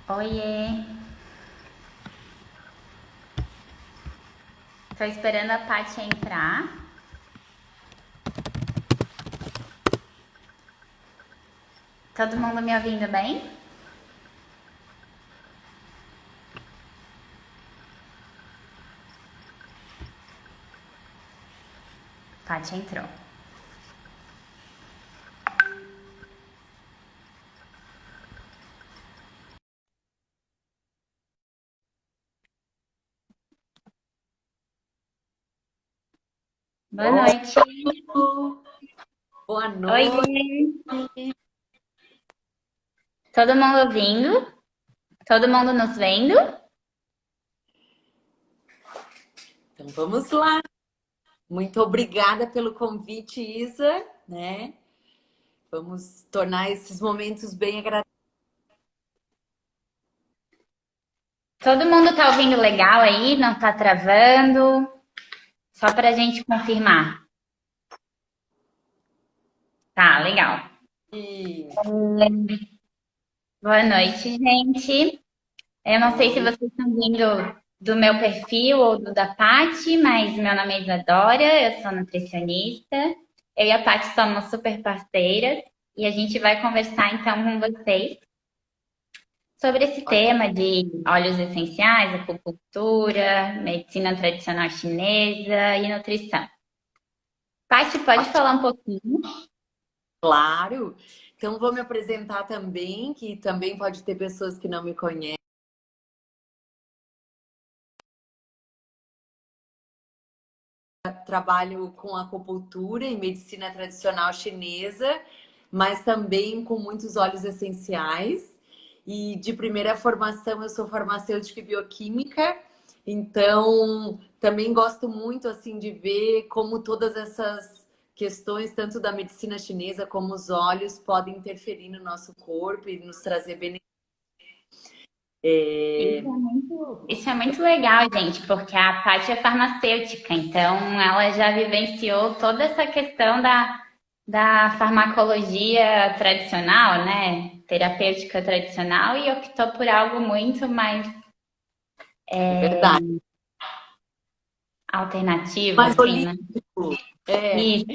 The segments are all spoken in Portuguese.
Oiê, tô esperando a Paty entrar. Todo mundo me ouvindo bem? Paty entrou. Boa noite. Boa noite. Oiê, todo mundo ouvindo? Todo mundo nos vendo? Então vamos lá. Muito obrigada pelo convite, Isa, né? Vamos tornar esses momentos bem agradáveis. Todo mundo tá ouvindo legal aí? Não tá travando? Só pra gente confirmar. Tá, legal. Boa noite, gente. Eu não sei se Oi. vocês estão vindo do meu perfil ou do da Paty, mas meu nome é Isadora, eu sou nutricionista. Eu e a Paty somos super parceiras e a gente vai conversar então com vocês sobre esse tema de óleos essenciais, acupuntura, medicina tradicional chinesa e nutrição. Paty, pode falar um pouquinho? Claro. Então vou me apresentar também, que também pode ter pessoas que não me conhecem. Trabalho com acupuntura e medicina tradicional chinesa, mas também com muitos óleos essenciais. E de primeira formação eu sou farmacêutica e bioquímica, então também gosto muito assim de ver como todas essas questões, tanto da medicina chinesa como os óleos, podem interferir no nosso corpo e nos trazer benefícios. Isso é muito legal, gente, porque a Paty é farmacêutica, então ela já vivenciou toda essa questão da farmacologia tradicional, né? Terapêutica tradicional, e optou por algo muito mais É verdade. alternativo, Mas assim, né? holístico, é. Isso.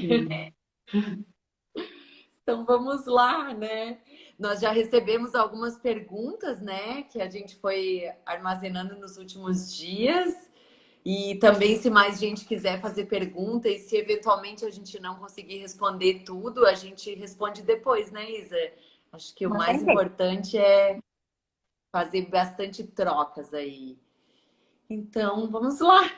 Então vamos lá, né? Nós já recebemos algumas perguntas, né, que a gente foi armazenando nos últimos dias. E também, se mais gente quiser fazer pergunta e se eventualmente a gente não conseguir responder tudo, a gente responde depois, né, Isa? Acho que o Com mais certeza. importante é fazer bastante trocas aí. Então, vamos lá.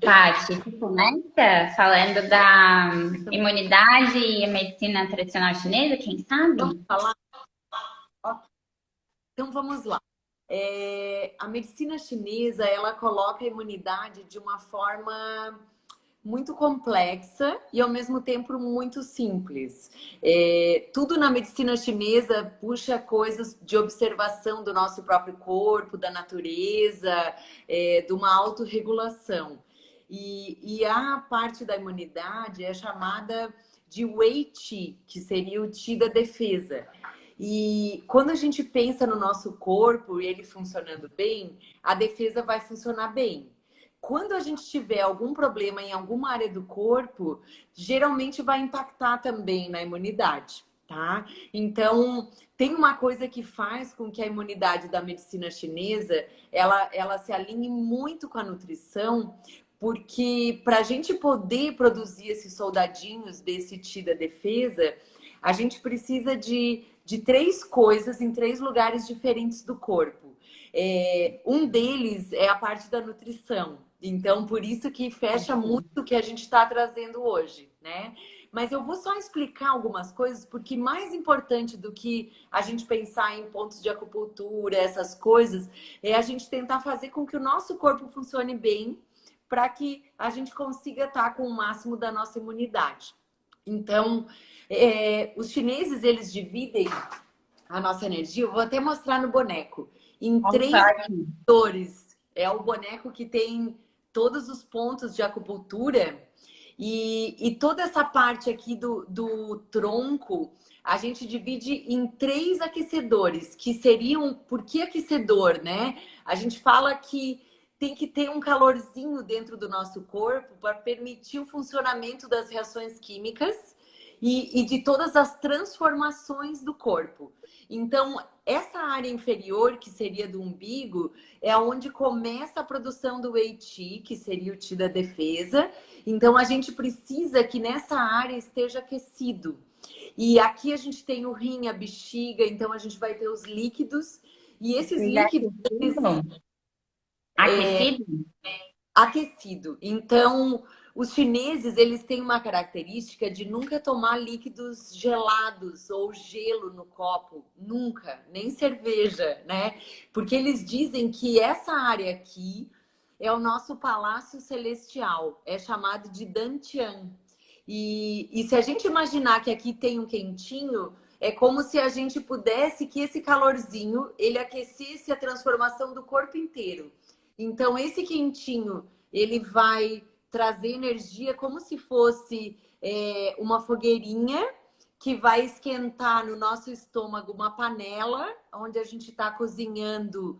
Paty, você começa falando da imunidade e a medicina tradicional chinesa, quem Vamos sabe? falar? Ok. Então, vamos lá. A medicina chinesa, ela coloca a imunidade de uma forma muito complexa e ao mesmo tempo muito simples. Tudo na medicina chinesa puxa coisas de observação do nosso próprio corpo, da natureza, de uma autorregulação. E a parte da imunidade é chamada de Wei Qi, que seria o Qi da defesa. E quando a gente pensa no nosso corpo e ele funcionando bem, a defesa vai funcionar bem. Quando a gente tiver algum problema em alguma área do corpo, geralmente vai impactar também na imunidade, tá? Então, tem uma coisa que faz com que a imunidade da medicina chinesa, ela se alinhe muito com a nutrição, porque para a gente poder produzir esses soldadinhos desse Ti da defesa, a gente precisa de três coisas em três lugares diferentes do corpo. Um deles é a parte da nutrição. Então, por isso que fecha muito o que a gente está trazendo hoje, né? Mas eu vou só explicar algumas coisas, porque mais importante do que a gente pensar em pontos de acupuntura, essas coisas, é a gente tentar fazer com que o nosso corpo funcione bem, para que a gente consiga estar com o máximo da nossa imunidade. Então, os chineses, eles dividem a nossa energia, eu vou até mostrar no boneco, em três setores. É o boneco que tem todos os pontos de acupuntura E toda essa parte aqui do tronco, a gente divide em 3 aquecedores, que seriam... Por que aquecedor, né? A gente fala que tem que ter um calorzinho dentro do nosso corpo para permitir o funcionamento das reações químicas e de todas as transformações do corpo. Então, essa área inferior, que seria do umbigo, é onde começa a produção do Wei Qi, que seria o Qi da defesa. Então, a gente precisa que nessa área esteja aquecido. E aqui a gente tem o rim, a bexiga, então a gente vai ter os líquidos. E esses líquidos, eles, Aquecido? aquecido. Então, os chineses, eles têm uma característica de nunca tomar líquidos gelados ou gelo no copo. Nunca. Nem cerveja, né? Porque eles dizem que essa área aqui é o nosso palácio celestial. É chamado de Dantian. E se a gente imaginar que aqui tem um quentinho, é como se a gente pudesse que esse calorzinho, ele aquecesse a transformação do corpo inteiro. Então, esse quentinho, ele vai trazer energia como se fosse uma fogueirinha que vai esquentar no nosso estômago uma panela onde a gente está cozinhando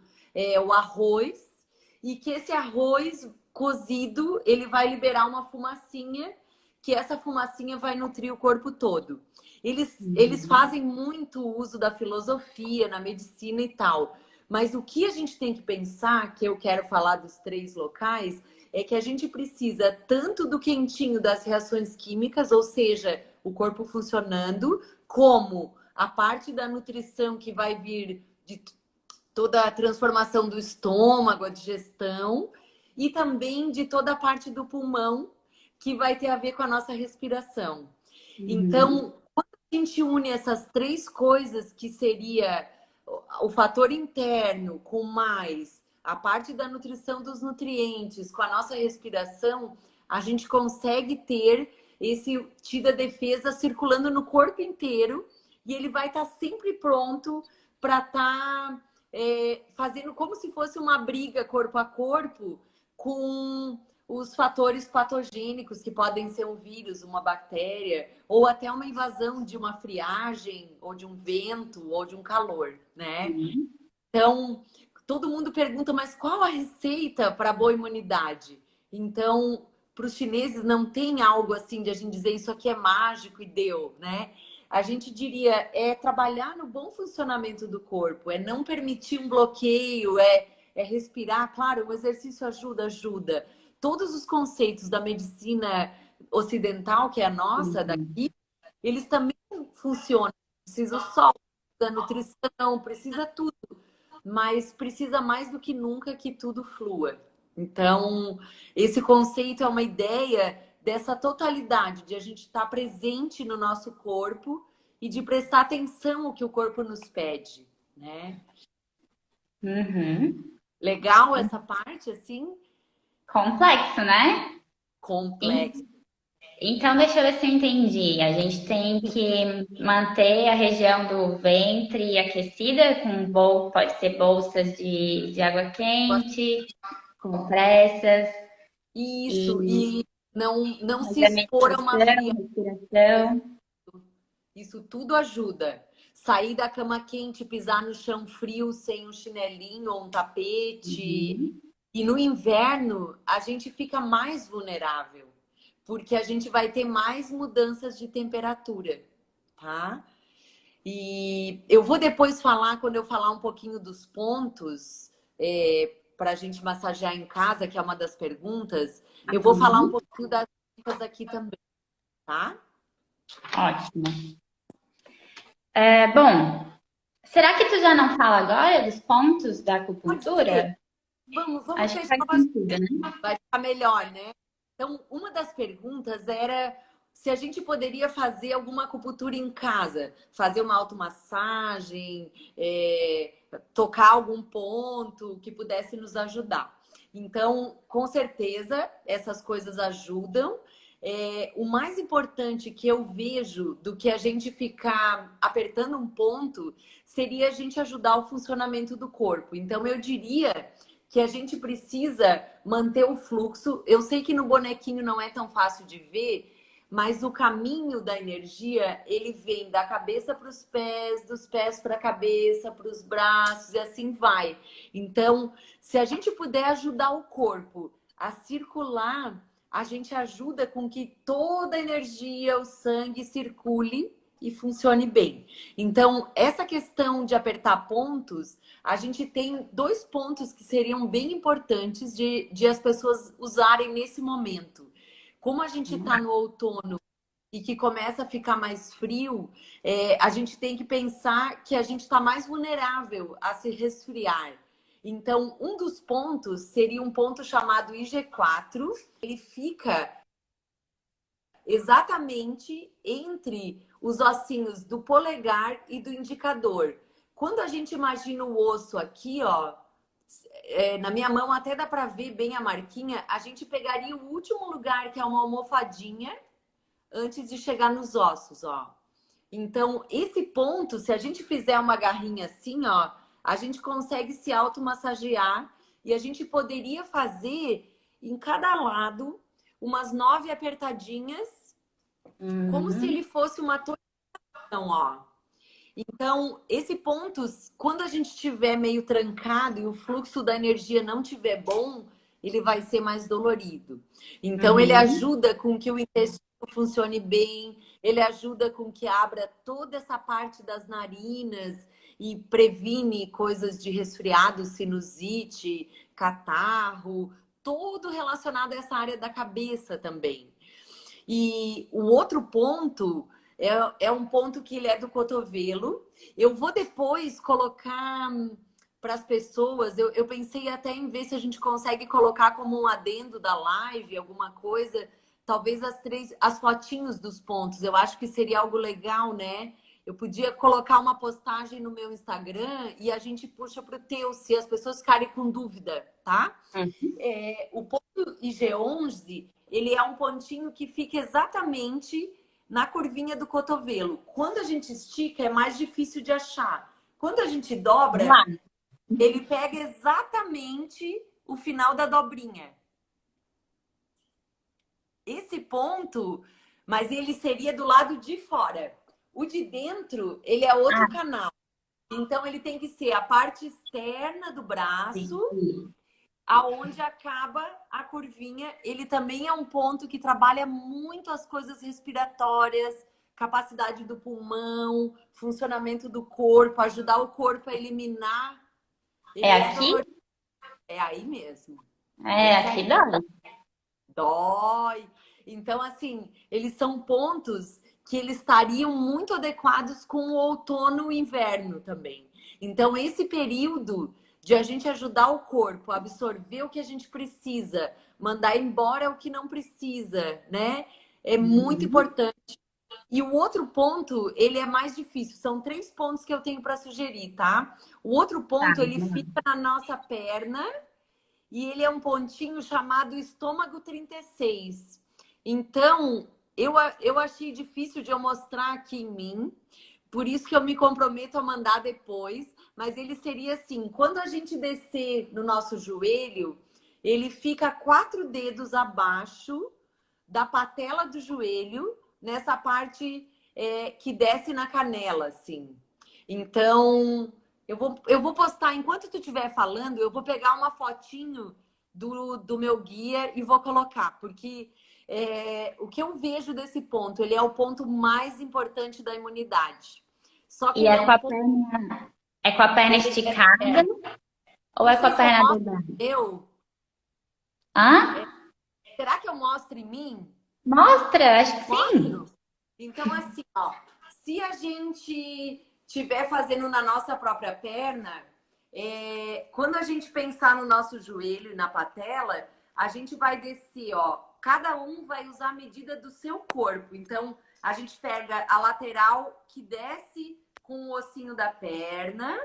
o arroz e que esse arroz cozido, ele vai liberar uma fumacinha, que essa fumacinha vai nutrir o corpo todo. Eles fazem muito uso da filosofia na medicina e tal. Mas o que a gente tem que pensar, que eu quero falar dos 3 locais, é que a gente precisa tanto do quentinho das reações químicas, ou seja, o corpo funcionando, como a parte da nutrição que vai vir de toda a transformação do estômago, a digestão, e também de toda a parte do pulmão, que vai ter a ver com a nossa respiração. Então, quando a gente une essas 3 coisas, que seria o fator interno com mais a parte da nutrição dos nutrientes, com a nossa respiração, a gente consegue ter esse Qi da defesa circulando no corpo inteiro e ele vai estar sempre pronto para estar fazendo como se fosse uma briga corpo a corpo com os fatores patogênicos, que podem ser um vírus, uma bactéria, ou até uma invasão de uma friagem, ou de um vento, ou de um calor, né? Então, todo mundo pergunta, mas qual a receita para boa imunidade? Então, para os chineses não tem algo assim de a gente dizer isso aqui é mágico e deu, né? A gente diria, é trabalhar no bom funcionamento do corpo, é não permitir um bloqueio, é respirar. Claro, o exercício ajuda, ajuda. Todos os conceitos da medicina ocidental, que é a nossa, daqui, eles também funcionam. Precisa o sol, da nutrição, precisa tudo. Mas precisa mais do que nunca que tudo flua. Então, esse conceito é uma ideia dessa totalidade, de a gente estar presente no nosso corpo e de prestar atenção ao que o corpo nos pede, né? Legal essa parte, assim? Complexo, né? Complexo. Então, deixa eu ver se eu entendi. A gente tem que manter a região do ventre aquecida, pode ser bolsas de água quente, compressas, Isso, e e não se fazer a expor a uma meditação, friagem. respiração. Isso tudo ajuda. Sair da cama quente, pisar no chão frio sem um chinelinho ou um tapete. E no inverno, a gente fica mais vulnerável, porque a gente vai ter mais mudanças de temperatura, tá? E eu vou depois falar, quando eu falar um pouquinho dos pontos, para a gente massagear em casa, que é uma das perguntas, eu vou falar um pouquinho das dicas aqui também, tá? Ótimo. Bom, será que tu já não fala agora dos pontos da Pode ser. acupuntura? Vamos Acho que fechar faz sentido, né? vai ficar melhor, né? Então, uma das perguntas era se a gente poderia fazer alguma acupuntura em casa, fazer uma automassagem, tocar algum ponto que pudesse nos ajudar. Então, com certeza, essas coisas ajudam. O mais importante que eu vejo do que a gente ficar apertando um ponto seria a gente ajudar o funcionamento do corpo. Então, eu diria que a gente precisa manter o fluxo. Eu sei que no bonequinho não é tão fácil de ver, mas o caminho da energia, ele vem da cabeça para os pés, dos pés para a cabeça, para os braços e assim vai. Então, se a gente puder ajudar o corpo a circular, a gente ajuda com que toda a energia, o sangue circule e funcione bem. Então, essa questão de apertar pontos, a gente tem 2 pontos que seriam bem importantes de as pessoas usarem nesse momento. Como a gente está no outono e que começa a ficar mais frio, a gente tem que pensar que a gente está mais vulnerável a se resfriar. Então, um dos pontos seria um ponto chamado IG4. Ele fica exatamente entre os ossinhos do polegar e do indicador. Quando a gente imagina o osso aqui, ó, na minha mão até dá para ver bem a marquinha, a gente pegaria o último lugar, que é uma almofadinha, antes de chegar nos ossos, ó. Então, esse ponto, se a gente fizer uma garrinha assim, ó, a gente consegue se automassagear e a gente poderia fazer em cada lado umas 9 apertadinhas, como se ele fosse uma torção, ó. Então, esse ponto, quando a gente estiver meio trancado e o fluxo da energia não estiver bom, ele vai ser mais dolorido. Então, ele ajuda com que o intestino funcione bem, ele ajuda com que abra toda essa parte das narinas e previne coisas de resfriado, sinusite, catarro, tudo relacionado a essa área da cabeça também. E o outro ponto é um ponto que ele é do cotovelo. Eu vou depois colocar para as pessoas, eu pensei até em ver se a gente consegue colocar como um adendo da live, alguma coisa, talvez as fotinhos dos pontos. Eu acho que seria algo legal, né? Eu podia colocar uma postagem no meu Instagram e a gente puxa para o teu, se as pessoas ficarem com dúvida, tá? O ponto IG11, ele é um pontinho que fica exatamente na curvinha do cotovelo. Quando a gente estica, é mais difícil de achar. Quando a gente dobra, ele pega exatamente o final da dobrinha. Esse ponto, mas ele seria do lado de fora. O de dentro, ele é outro canal. Então, ele tem que ser a parte externa do braço, aonde acaba a curvinha. Ele também é um ponto que trabalha muito as coisas respiratórias, capacidade do pulmão, funcionamento do corpo, ajudar o corpo a eliminar. É aqui? É aí mesmo. É, aqui dói. Dói. Então, assim, eles são pontos que eles estariam muito adequados com o outono e inverno também. Então, esse período de a gente ajudar o corpo a absorver o que a gente precisa, mandar embora o que não precisa, né? É muito importante. E o outro ponto, ele é mais difícil. São 3 pontos que eu tenho para sugerir, tá? O outro ponto, ele fica na nossa perna e ele é um pontinho chamado estômago 36. Então, eu achei difícil de eu mostrar aqui em mim, por isso que eu me comprometo a mandar depois, mas ele seria assim, quando a gente descer no nosso joelho, ele fica 4 dedos abaixo da patela do joelho, nessa parte que desce na canela, assim. Então, eu vou postar, enquanto tu estiver falando, eu vou pegar uma fotinho do meu guia e vou colocar, porque o que eu vejo desse ponto, ele é o ponto mais importante da imunidade. Só que E ele é é com um a ponto. perna, é com a perna esticada ou Não é com a sei se eu perna mostro dobrada? eu. Hã? Será que eu mostro em mim? Mostra, acho que sim. Mostro? Então, assim, ó, se a gente estiver fazendo na nossa própria perna, quando a gente pensar no nosso joelho e na patela, a gente vai descer, ó, cada um vai usar a medida do seu corpo. Então, a gente pega a lateral que desce com o ossinho da perna,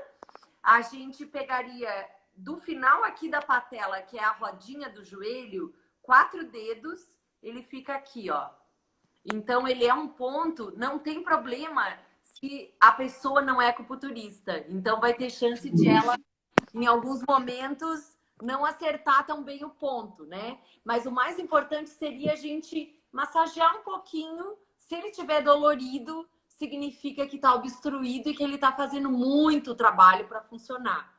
a gente pegaria do final aqui da patela, que é a rodinha do joelho, 4 dedos, ele fica aqui, ó. Então, ele é um ponto, não tem problema se a pessoa não é acupunturista. Então, vai ter chance de ela, em alguns momentos, não acertar tão bem o ponto, né? Mas o mais importante seria a gente massagear um pouquinho. Se ele estiver dolorido, significa que está obstruído e que ele está fazendo muito trabalho para funcionar.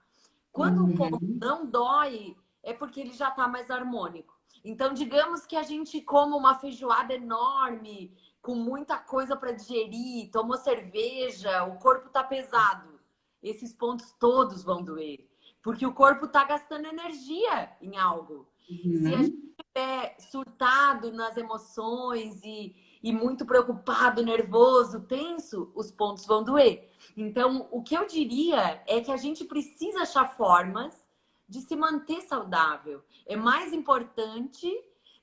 Quando o ponto não dói, é porque ele já está mais harmônico. Então, digamos que a gente coma uma feijoada enorme, com muita coisa para digerir, tomou cerveja, o corpo está pesado. Esses pontos todos vão doer. Porque o corpo está gastando energia em algo. Se a gente estiver surtado nas emoções e muito preocupado, nervoso, tenso, os pontos vão doer. Então, o que eu diria é que a gente precisa achar formas de se manter saudável. É mais importante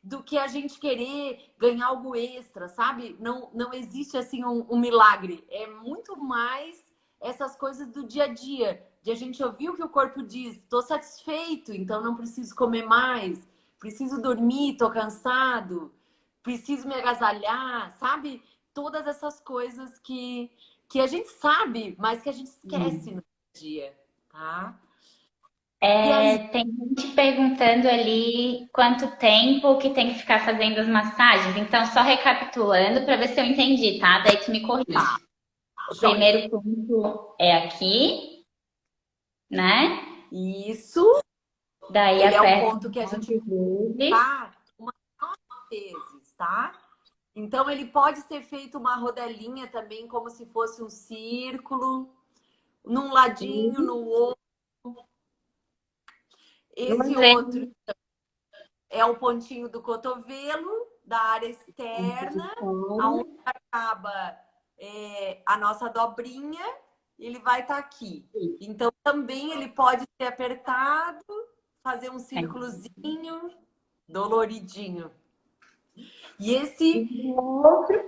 do que a gente querer ganhar algo extra, sabe? Não existe assim um milagre. É muito mais essas coisas do dia a dia. De a gente ouvir o que o corpo diz. Estou satisfeito, então não preciso comer mais. Preciso dormir, estou cansado. Preciso me agasalhar, sabe? Todas essas coisas que a gente sabe, mas que a gente esquece no dia, tá? E aí? Tem gente perguntando ali quanto tempo que tem que ficar fazendo as massagens. Então, só recapitulando para ver se eu entendi, tá? Daí tu me corrige. Tá, O joia. primeiro ponto é aqui, né? Isso, Daí ele é o aperta ponto que a um gente monte dele. tá umas 9 vezes, tá? Então, ele pode ser feito uma rodelinha também, como se fosse um círculo, num ladinho, no outro. Duas Esse outro vezes é o pontinho do cotovelo, da área de externa, fora. aonde acaba a nossa dobrinha, ele vai estar aqui. Então, também ele pode ser apertado, fazer um círculozinho, doloridinho. E esse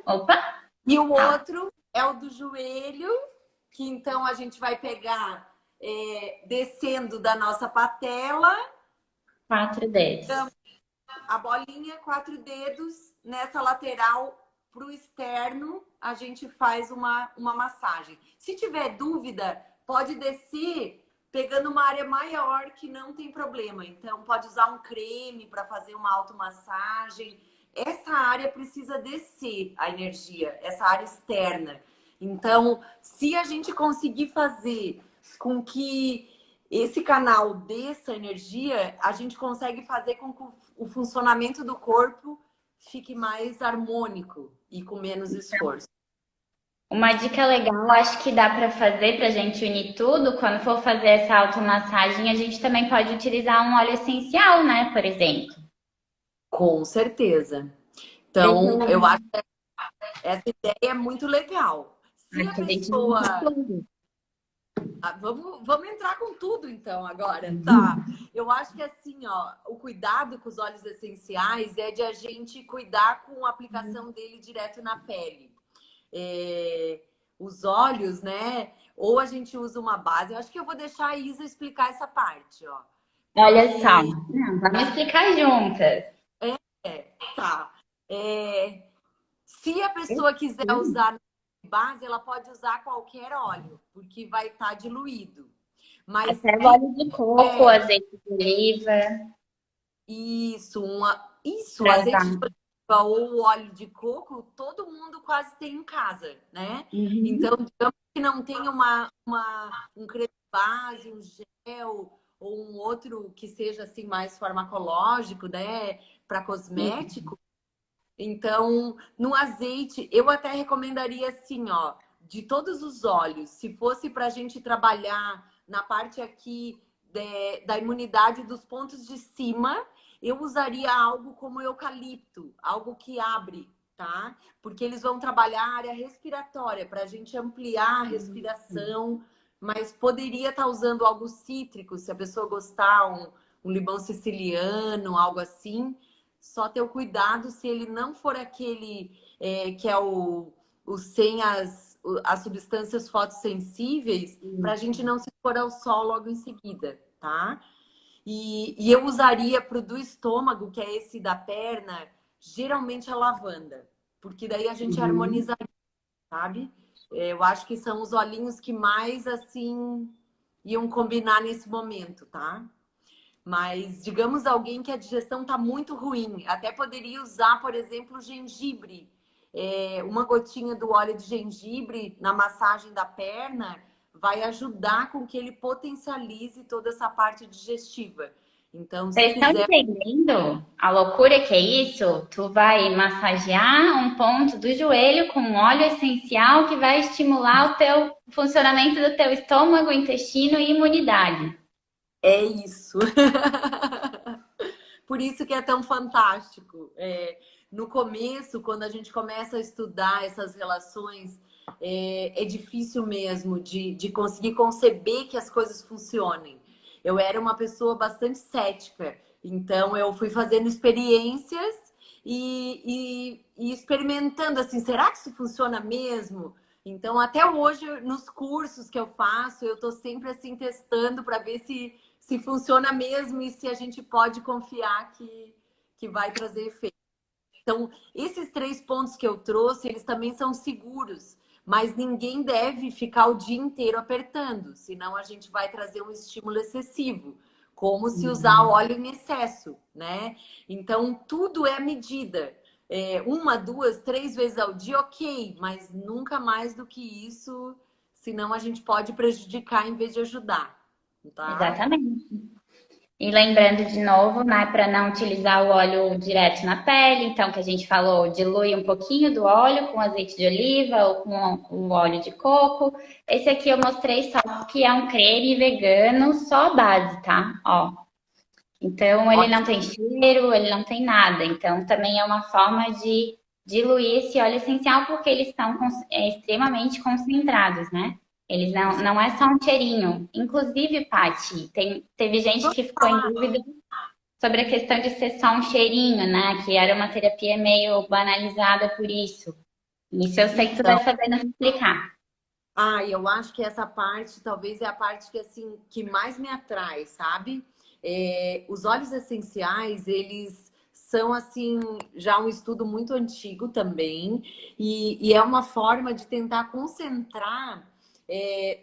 Opa! e o outro é o do joelho, que então a gente vai pegar descendo da nossa patela, 4 dedos. a bolinha, 4 dedos, nessa lateral para o externo, a gente faz uma massagem. Se tiver dúvida, pode descer pegando uma área maior que não tem problema. Então, pode usar um creme para fazer uma automassagem. Essa área precisa descer a energia, essa área externa. Então, se a gente conseguir fazer com que esse canal desça energia, a gente consegue fazer com que o funcionamento do corpo fique mais harmônico e com menos esforço. Uma dica legal, acho que dá para fazer para a gente unir tudo. Quando for fazer essa automassagem, a gente também pode utilizar um óleo essencial, né? Por exemplo. Com certeza. Deixa Então, eu eu acho que essa ideia é muito legal. Se a que a gente não pessoa. tudo. Vamos entrar com tudo então agora, tá? Eu acho que assim, ó, o cuidado com os óleos essenciais é de a gente cuidar com a aplicação dele direto na pele. Os óleos, né? Ou a gente usa uma base. Eu acho que eu vou deixar a Isa explicar essa parte, ó. Olha só, não, vamos explicar juntas. Tá. Se a pessoa quiser usar base, ela pode usar qualquer óleo, porque vai estar diluído. Mas Até óleo de coco, azeite de oliva. isso, Pra azeite de usar. oliva ou óleo de coco, todo mundo quase tem em casa, né? Então, digamos que não tem um creme base, um gel ou um outro que seja assim mais farmacológico, né, para cosmético. Então, no azeite, eu até recomendaria assim, ó, de todos os óleos, se fosse para a gente trabalhar na parte aqui da imunidade dos pontos de cima, eu usaria algo como eucalipto, algo que abre, tá? Porque eles vão trabalhar a área respiratória para a gente ampliar a respiração, mas poderia estar usando algo cítrico, se a pessoa gostar, um limão siciliano, algo assim. Só ter o cuidado se ele não for aquele que é o sem as substâncias fotossensíveis, para a gente não se expor ao sol logo em seguida, tá? E eu usaria para o do estômago, que é esse da perna, geralmente a lavanda, porque daí a gente harmonizaria, sabe? Eu acho que são os olhinhos que mais, assim, iam combinar nesse momento, tá? Mas, digamos, alguém que a digestão está muito ruim, até poderia usar, por exemplo, o gengibre. Uma gotinha do óleo de gengibre na massagem da perna vai ajudar com que ele potencialize toda essa parte digestiva. Então, se Vocês estão quiser. entendendo a loucura que é isso? Tu vai massagear um ponto do joelho com um óleo essencial que vai estimular o teu funcionamento do teu estômago, intestino e imunidade. É isso. Por isso que é tão fantástico. No começo, quando a gente começa a estudar essas relações, é difícil mesmo de conseguir conceber que as coisas funcionem. Eu era uma pessoa bastante cética, então eu fui fazendo experiências e experimentando assim, será que isso funciona mesmo? Então, até hoje, nos cursos que eu faço, eu estou sempre assim testando para ver se funciona mesmo e se a gente pode confiar que vai trazer efeito. Então, esses 3 pontos que eu trouxe, eles também são seguros, mas ninguém deve ficar o dia inteiro apertando, senão a gente vai trazer um estímulo excessivo, como se usar óleo em excesso, né? Então, tudo é medida. 1, 2, 3 vezes ao dia, ok, mas nunca mais do que isso, senão a gente pode prejudicar em vez de ajudar, tá? Exatamente. E lembrando de novo, né, para não utilizar o óleo direto na pele, então que a gente falou, dilui um pouquinho do óleo com azeite de oliva ou com o óleo de coco. Esse aqui eu mostrei só que é um creme vegano, só a base, tá? Ó. Então ele não Ótimo. tem cheiro, ele não tem nada. Então também é uma forma de diluir esse óleo essencial porque eles estão extremamente concentrados, né? Eles não é só um cheirinho. Inclusive, Paty, teve gente que ficou em dúvida sobre a questão de ser só um cheirinho, né? Que a aromaterapia é meio banalizada por isso. Isso eu sei que tu vai Então, sabendo explicar. eu acho que essa parte talvez é a parte que assim que mais me atrai, sabe? Os óleos essenciais, eles são assim já um estudo muito antigo também e é uma forma de tentar concentrar.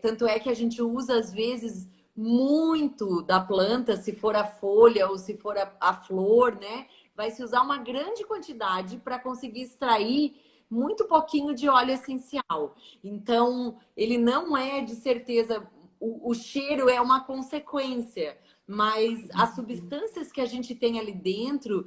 Tanto é que a gente usa às vezes muito da planta, se for a folha ou se for a flor, né? Vai se usar uma grande quantidade para conseguir extrair muito pouquinho de óleo essencial. Então, ele não é de certeza, o cheiro é uma consequência, mas as substâncias que a gente tem ali dentro,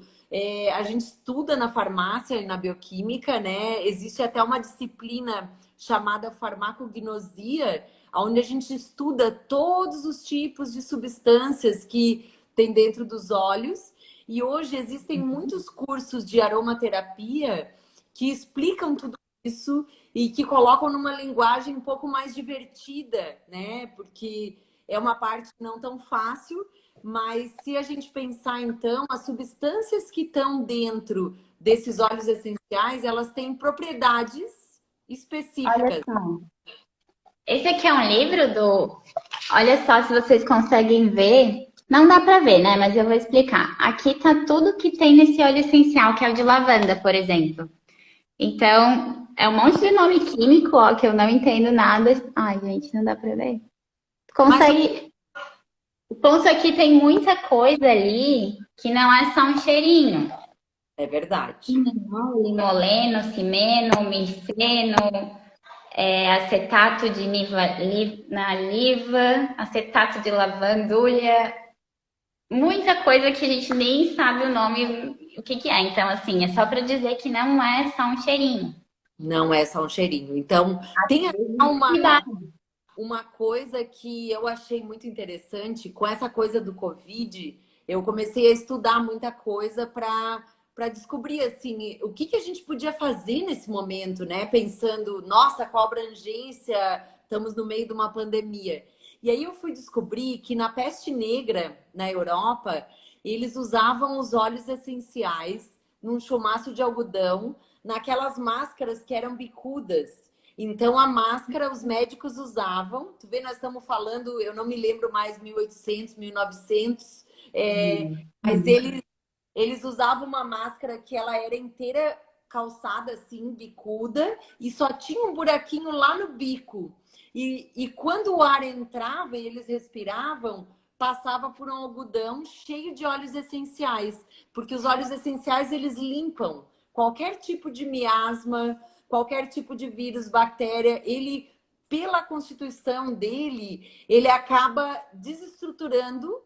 a gente estuda na farmácia e na bioquímica, né? Existe até uma disciplina chamada farmacognosia, onde a gente estuda todos os tipos de substâncias que tem dentro dos óleos. E hoje existem muitos cursos de aromaterapia que explicam tudo isso e que colocam numa linguagem um pouco mais divertida, né? Porque é uma parte não tão fácil, mas se a gente pensar então, as substâncias que estão dentro desses óleos essenciais, elas têm propriedades Olha específicas. só. Esse aqui é um livro do. Olha só se vocês conseguem ver. Não dá pra ver, né? Mas eu vou explicar. Aqui tá tudo que tem nesse óleo essencial, que é o de lavanda, por exemplo. Então, é um monte de nome químico, ó, que eu não entendo nada. Ai, gente, não dá pra ver. Mas Consegue. Então, isso aqui tem muita coisa ali que não é só um cheirinho. é verdade. Limoleno, cimeno, miceno, acetato de naliva, acetato de lavandulha, muita coisa que a gente nem sabe o nome, o que que é. Então, assim, é só para dizer que não é só um cheirinho. Não é só um cheirinho. Então, tem até uma coisa que eu achei muito interessante, com essa coisa do Covid, eu comecei a estudar muita coisa para descobrir assim, o que a gente podia fazer nesse momento, né? Pensando, nossa, qual abrangência, estamos no meio de uma pandemia. E aí eu fui descobrir que na peste negra, na Europa, eles usavam os óleos essenciais num chumaço de algodão, naquelas máscaras que eram bicudas. Então, a máscara os médicos usavam. Tu vê, nós estamos falando, eu não me lembro mais, 1800, 1900. Mas eles usavam uma máscara que ela era inteira calçada assim, bicuda, e só tinha um buraquinho lá no bico. E quando o ar entrava e eles respiravam, passava por um algodão cheio de óleos essenciais, porque os óleos essenciais eles limpam qualquer tipo de miasma, qualquer tipo de vírus, bactéria, ele pela constituição dele, ele acaba desestruturando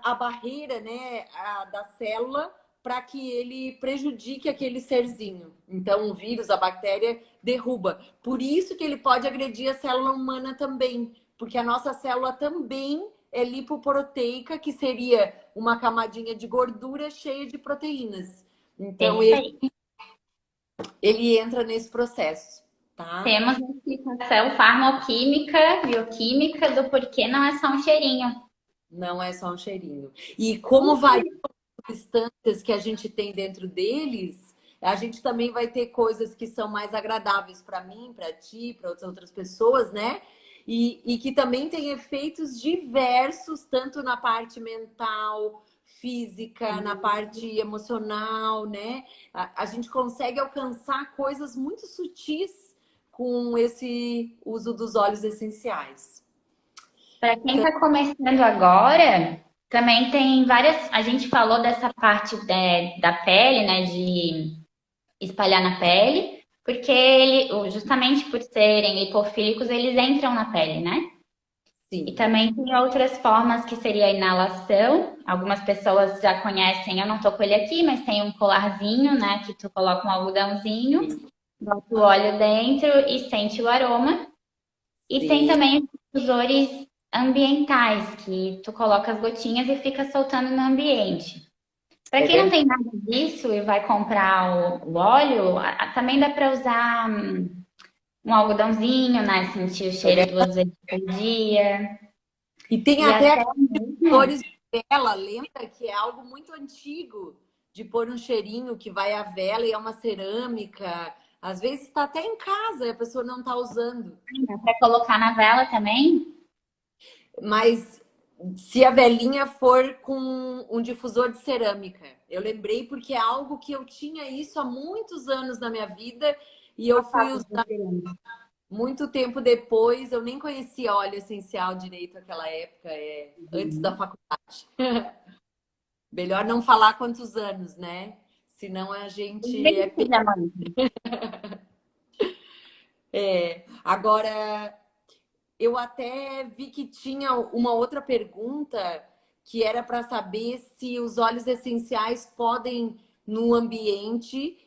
a barreira, né, da célula para que ele prejudique aquele serzinho. Então, o vírus, a bactéria, derruba. Por isso que ele pode agredir a célula humana também, porque a nossa célula também é lipoproteica, que seria uma camadinha de gordura cheia de proteínas. Então, Perfeito. ele entra nesse processo, tá? Temos a explicação farmacoquímica, bioquímica do porquê não é só um cheirinho. Não é só um cheirinho. E como variam as substâncias que a gente tem dentro deles, a gente também vai ter coisas que são mais agradáveis para mim, para ti, para outras pessoas, né? E que também tem efeitos diversos, tanto na parte mental, física, na parte emocional, né? A gente consegue alcançar coisas muito sutis com esse uso dos óleos essenciais. Para quem está começando agora, também tem várias. A gente falou dessa parte da pele, né? De espalhar na pele, porque justamente por serem lipofílicos, eles entram na pele, né? E Sim. também tem outras formas que seria a inalação. Algumas pessoas já conhecem, eu não tô com ele aqui, mas tem um colarzinho, né? Que tu coloca um algodãozinho, bota o óleo dentro e sente o aroma. E tem Sim. também os difusores ambientais, que tu coloca as gotinhas e fica soltando no ambiente. Para É quem não verdade. tem nada disso e vai comprar o óleo, também dá para usar um algodãozinho, né? Sentir o É cheiro verdade. 2 vezes por dia. E tem E até até aqueles mesmo. flores de vela, lembra que é algo muito antigo de pôr um cheirinho que vai à vela e é uma cerâmica. Às vezes está até em casa e a pessoa não está usando. Para colocar na vela também? Mas se a velinha for com um difusor de cerâmica, eu lembrei porque é algo que eu tinha isso há muitos anos na minha vida e eu fui usar muito tempo depois. Eu nem conhecia óleo essencial direito naquela época, antes da faculdade. Melhor não falar quantos anos, né? Senão a gente é. Agora, eu até vi que tinha uma outra pergunta que era para saber se os óleos essenciais podem, no ambiente,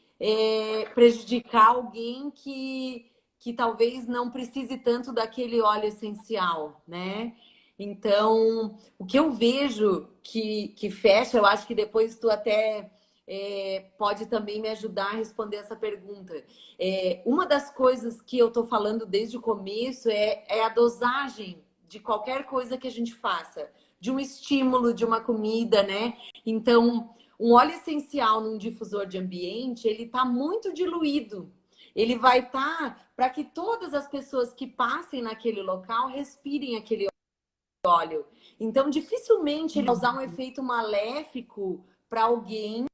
prejudicar alguém que talvez não precise tanto daquele óleo essencial, né? Então, o que eu vejo que fecha, eu acho que depois tu até pode também me ajudar a responder essa pergunta. Uma das coisas que eu estou falando desde o começo é a dosagem de qualquer coisa que a gente faça, de um estímulo, de uma comida, né? Então, um óleo essencial num difusor de ambiente, ele está muito diluído. Ele vai estar para que todas as pessoas que passem naquele local respirem aquele óleo. Então, dificilmente ele vai usar um efeito maléfico para alguém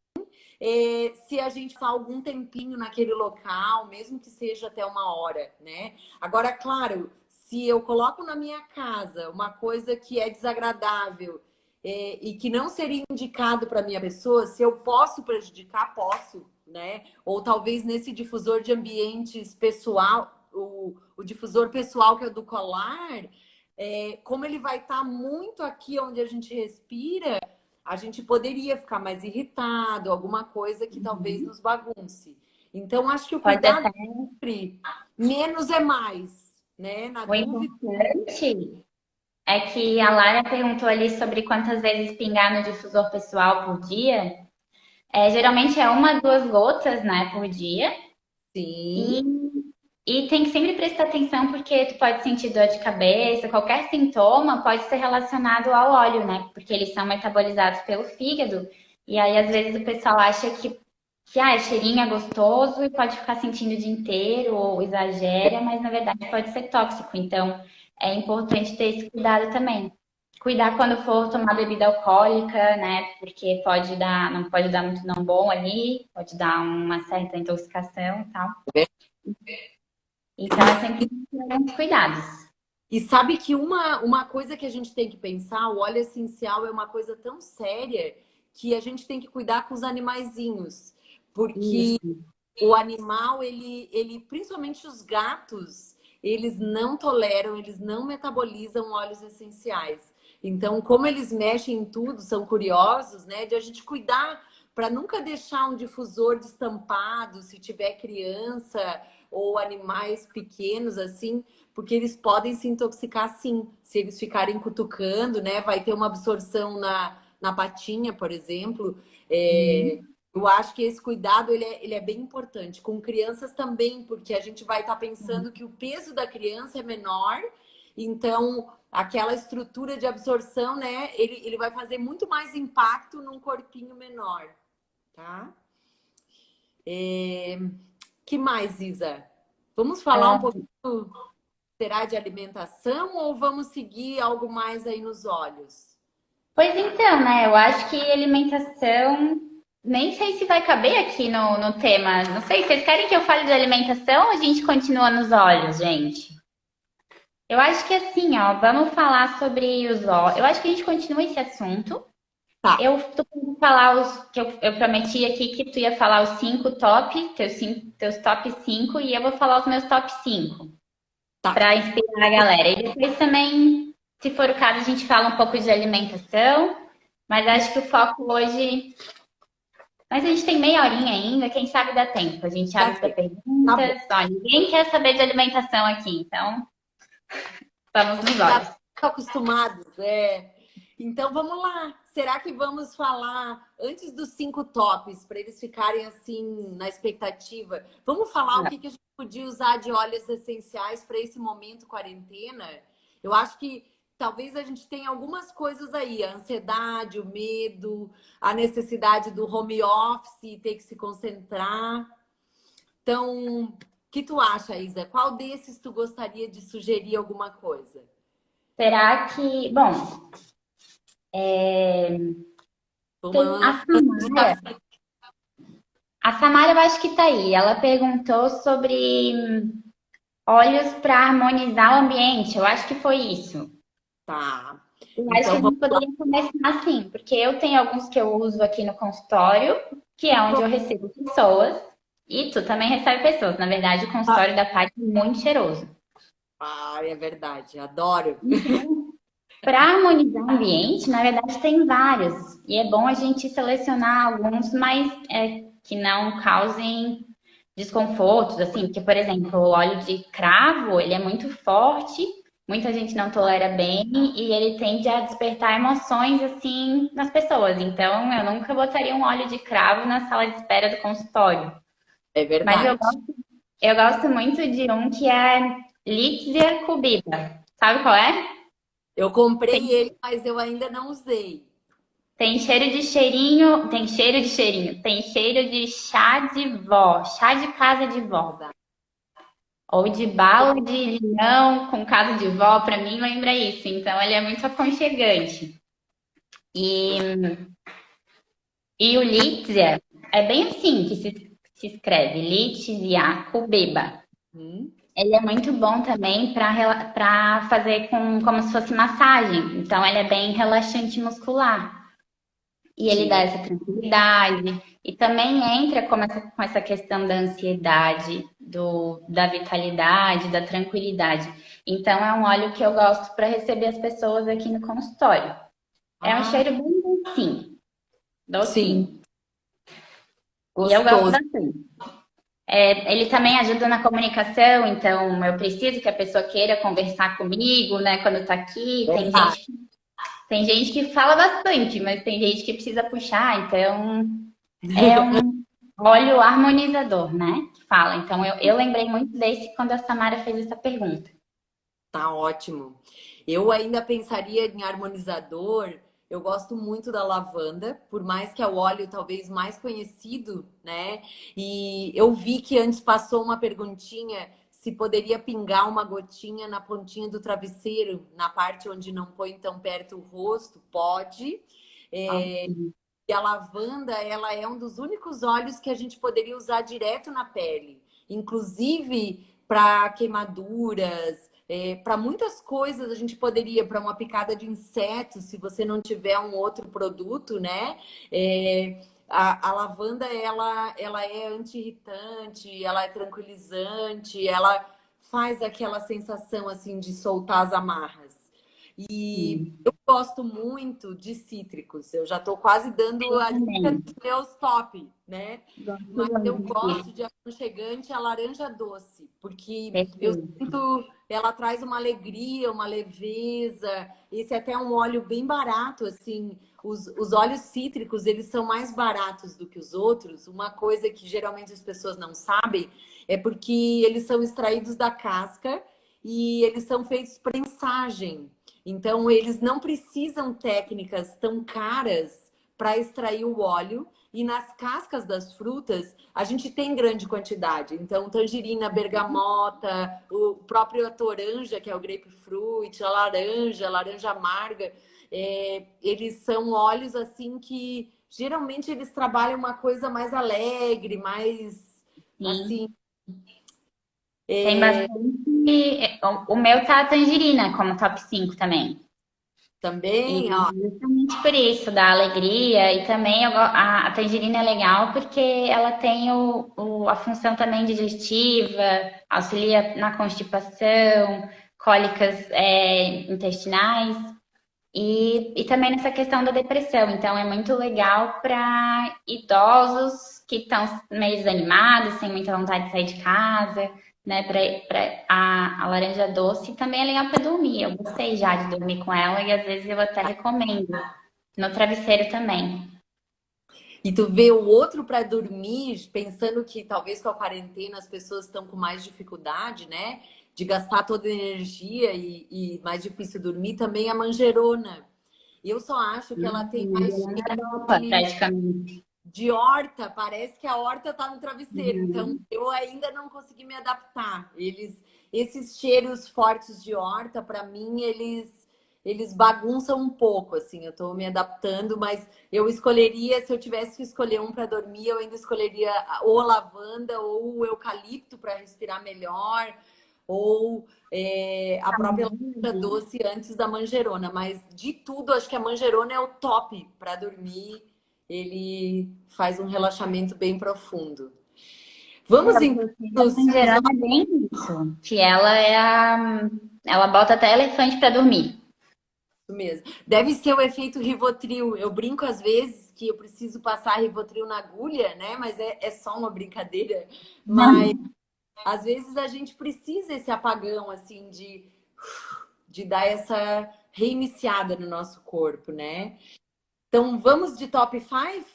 se a gente ficar algum tempinho naquele local, mesmo que seja até 1 hora, né? Agora, claro, se eu coloco na minha casa uma coisa que é desagradável e que não seria indicado para minha pessoa, se eu posso prejudicar, posso, né? Ou talvez nesse difusor de ambientes pessoal, o difusor pessoal que é o do colar, como ele vai estar muito aqui onde a gente respira, a gente poderia ficar mais irritado, alguma coisa que talvez nos bagunce. Então, acho que o Pode cuidado até. é sempre menos é mais, né? Na O dúvida, importante é que a Lara perguntou ali sobre quantas vezes pingar no difusor pessoal por dia. Geralmente é 1 a 2 gotas, né, por dia. sim, E, e tem que sempre prestar atenção porque tu pode sentir dor de cabeça, qualquer sintoma pode ser relacionado ao óleo, né? Porque eles são metabolizados pelo fígado. E aí, às vezes, o pessoal acha que cheirinho é gostoso e pode ficar sentindo o dia inteiro ou exagera, mas na verdade pode ser tóxico. Então, é importante ter esse cuidado também. Cuidar quando for tomar bebida alcoólica, né? Porque não pode dar muito não bom ali, pode dar uma certa intoxicação e tal. Então, é sempre ter alguns cuidados. E sabe que uma coisa que a gente tem que pensar, o óleo essencial é uma coisa tão séria que a gente tem que cuidar com os animaizinhos. Porque Isso. o animal, principalmente os gatos, eles não toleram, eles não metabolizam óleos essenciais. Então, como eles mexem em tudo, são curiosos, né? De a gente cuidar para nunca deixar um difusor destampado, se tiver criança ou animais pequenos assim, porque eles podem se intoxicar sim. Se eles ficarem cutucando, né? Vai ter uma absorção na patinha, por exemplo. Uhum. Eu acho que esse cuidado ele é bem importante. Com crianças também, porque a gente vai estar pensando que o peso da criança é menor, então aquela estrutura de absorção, né? Ele vai fazer muito mais impacto num corpinho menor, tá? Que mais, Isa? Vamos falar um pouquinho, será de alimentação ou vamos seguir algo mais aí nos olhos? Pois então, né? Eu acho que alimentação. Nem sei se vai caber aqui no tema. Não sei, vocês querem que eu fale de alimentação ou a gente continua nos olhos, gente? Eu acho que assim, ó, vamos falar sobre os olhos. Eu acho que a gente continua esse assunto. Tá, Tu pode falar os que eu prometi aqui que tu ia falar os teus top 5 e eu vou falar os meus top 5 tá. para inspirar a galera. E depois também, se for o caso, a gente fala um pouco de alimentação, mas acho que o foco hoje. Mas a gente tem meia horinha ainda, quem sabe dá tempo. A gente Dá abre para tempo. Tá bom. perguntas. Ó, ninguém quer saber de alimentação aqui, então vamos nos Já olhos. estão acostumados, é. Então vamos lá. Será que vamos falar antes dos 5 tops para eles ficarem assim na expectativa? Vamos falar o que a gente podia usar de óleos essenciais para esse momento quarentena? Eu acho que talvez a gente tenha algumas coisas aí, a ansiedade, o medo, a necessidade do home office, ter que se concentrar. Então, o que tu acha, Isa? Qual desses tu gostaria de sugerir alguma coisa? Será que. Bom, tem Uma a Samara. lançamento. A Samara, eu acho que tá aí. Ela perguntou sobre óleos para harmonizar o ambiente. Eu acho que foi isso. Tá. Eu acho que a Então vamos gente poderia começar assim, porque eu tenho alguns que eu uso aqui no consultório, que é onde eu recebo pessoas, e tu também recebe pessoas. Na verdade, o lá. consultório da Paty é muito cheiroso. Ah, é verdade. Adoro. Para harmonizar o ambiente, na verdade, tem vários. E é bom a gente selecionar alguns, mas que não causem desconfortos, assim, porque, por exemplo, o óleo de cravo, ele é muito forte, muita gente não tolera bem e ele tende a despertar emoções, assim, nas pessoas. Então, eu nunca botaria um óleo de cravo na sala de espera do consultório. É Mas verdade. eu gosto muito de um que é Litzia Cubiba. Sabe qual é? Eu comprei ele, mas eu ainda não usei. Tem cheiro de cheirinho, tem cheiro de cheirinho, tem cheiro de chá de vó, chá de casa de vó. Verdade. Ou de bala de limão com casa de vó, pra mim lembra isso. Então ele é muito aconchegante. E, e o Litzia é bem assim que se escreve, Litzia Kubeba. Hum, Ele é muito bom também para fazer como se fosse massagem. Então ele é bem relaxante muscular. E ele dá sim, essa tranquilidade. E também entra com essa questão da ansiedade, da vitalidade, da tranquilidade. Então, é um óleo que eu gosto para receber as pessoas aqui no consultório. É um ah, cheiro bem docinho, docinho. sim, E eu gosto gostoso. bastante. Ele também ajuda na comunicação, então eu preciso que a pessoa queira conversar comigo, né, quando tá aqui. Verdade. Tem gente que fala bastante, mas tem gente que precisa puxar, então é um óleo harmonizador, né? Que fala. Então eu lembrei muito desse quando a Samara fez essa pergunta. Tá ótimo. Eu ainda pensaria em harmonizador. Eu gosto muito da lavanda, por mais que é o óleo talvez mais conhecido, né? E eu vi que antes passou uma perguntinha se poderia pingar uma gotinha na pontinha do travesseiro, na parte onde não põe tão perto o rosto. Pode. E a lavanda, ela é um dos únicos óleos que a gente poderia usar direto na pele, inclusive para queimaduras, Para muitas coisas a gente poderia, para uma picada de insetos, se você não tiver um outro produto, né? A lavanda, ela é anti-irritante, ela é tranquilizante, ela faz aquela sensação assim de soltar as amarras. E Sim, eu gosto muito de cítricos. Eu já estou quase dando eu a dica também. dos meus top, né? Gosto Mas eu muito gosto disso. de aconchegante a laranja doce, porque eu Perfeito. sinto ela traz uma alegria, uma leveza. Esse é até um óleo bem barato, assim. Os óleos cítricos, eles são mais baratos do que os outros. Uma coisa que geralmente as pessoas não sabem é porque eles são extraídos da casca e eles são feitos prensagem. Então, eles não precisam técnicas tão caras para extrair o óleo. E nas cascas das frutas, a gente tem grande quantidade. Então, tangerina, bergamota, o próprio toranja, que é o grapefruit, a laranja amarga, eles são óleos assim que geralmente eles trabalham uma coisa mais alegre, mais Sim. assim. Tem bastante. O meu tá a tangerina como top 5 também. E Também, ó, justamente por isso, da alegria. E também a tangerina é legal porque ela tem a função também digestiva, auxilia na constipação, cólicas intestinais e também nessa questão da depressão. Então, é muito legal para idosos que estão meio desanimados, sem muita vontade de sair de casa, né? A laranja doce também é legal para dormir. Eu gostei já de dormir com ela e às vezes eu até recomendo. No travesseiro também. e tu vê o outro para dormir, pensando que talvez com a quarentena as pessoas estão com mais dificuldade, né? De gastar toda a energia e mais difícil dormir, também a manjerona. Eu só acho que ela tem mais Ela é cheiro dopa, praticamente. de horta, parece que a horta tá no travesseiro. Então, Uhum. eu ainda não consegui me adaptar. Esses cheiros fortes de horta, para mim, eles bagunçam um pouco, assim. Eu tô me adaptando, mas eu escolheria, se eu tivesse que escolher um para dormir, eu ainda escolheria ou a lavanda ou o eucalipto para respirar melhor, ou a própria laranja doce antes da manjerona. Mas de tudo, acho que a manjerona é o top para dormir. Ele faz um relaxamento bem profundo. Vamos O então perfil da nos Tangerana é bem isso. Que ela é a. Ela bota até elefante para dormir. mesmo. Deve ser o efeito Rivotril. Eu brinco às vezes que eu preciso passar Rivotril na agulha, né? Mas é só uma brincadeira. Mas às vezes a gente precisa esse apagão, assim, de dar essa reiniciada no nosso corpo, né? Então vamos de top 5?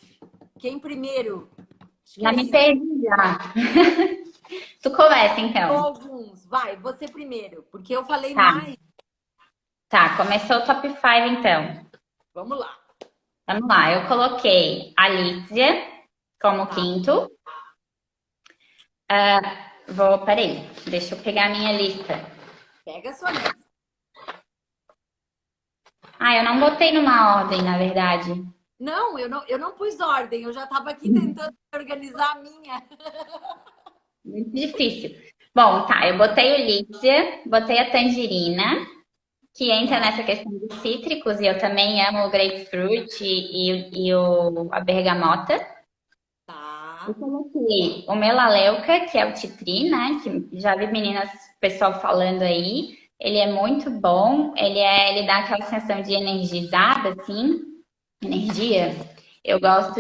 Quem primeiro? Acho que Já é me isso. perdi já. Tu começa então. Alguns. Vai, você primeiro, porque eu falei Tá, mais. tá. Começou o top 5 então. Vamos lá. Vamos lá. Eu coloquei a Lízia como Tá. quinto. Peraí, deixa eu pegar a minha lista. Pega a sua lista. Ah, eu não botei numa ordem, na verdade. Não, eu não pus ordem. Eu já estava aqui tentando organizar a minha. Muito difícil. Bom, tá. Eu botei o Lízia, botei a tangerina, que entra Tá, nessa questão dos cítricos, e eu também amo o grapefruit a bergamota. Eu tá. coloquei o melaleuca, que é o titri, né? Que já vi meninas, pessoal falando aí. Ele é muito bom, ele dá aquela sensação de energizada, assim, energia. Eu gosto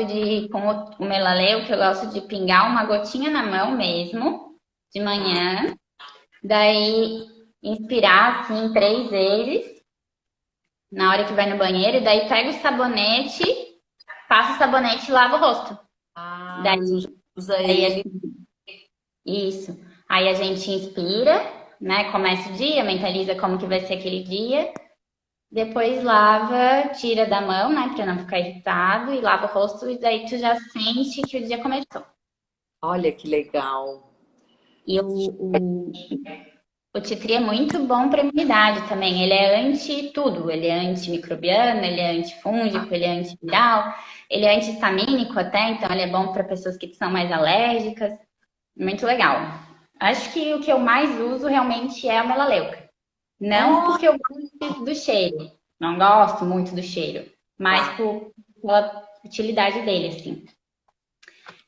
com o melaleuca, eu gosto de pingar uma gotinha na mão mesmo, de Tá. manhã. Daí, inspirar, assim, 3 vezes, na hora que vai no banheiro. E daí, pega o sabonete, passa o sabonete e lava o rosto. Ah, tu já Daí, usa daí ele. isso. Aí a gente inspira, né? Começa o dia, mentaliza como que vai ser aquele dia. Depois lava, tira da mão, né? Pra não ficar irritado. E lava o rosto. E daí tu já sente que o dia começou. Olha que legal. E o Titri é muito bom para imunidade também. Ele é anti tudo. Ele é antimicrobiano, ele é antifúngico, ele é antiviral, ele é antihistamínico até, então ele é bom para pessoas que são mais alérgicas. Muito legal. Acho que o que eu mais uso realmente é o melaleuca. Não Oh, porque eu gosto do cheiro, não gosto muito do cheiro, mas tá. pela utilidade dele, assim.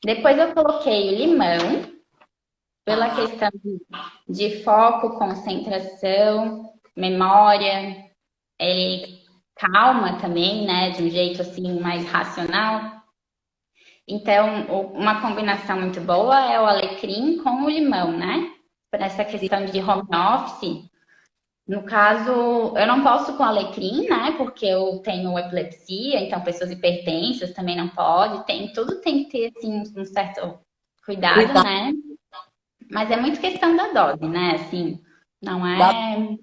Depois eu coloquei o limão, pela Tá. questão de foco, concentração, memória, ele calma também, né? De um jeito assim mais racional. Então, uma combinação muito boa é o alecrim com o limão, né? Para essa questão de home office. No caso, eu não posso com alecrim, né? Porque eu tenho epilepsia, então pessoas hipertensas também não pode. Tudo tem que ter assim, um certo cuidado, Cuidado né? Mas é muito questão da dose, né? Assim, não da... é,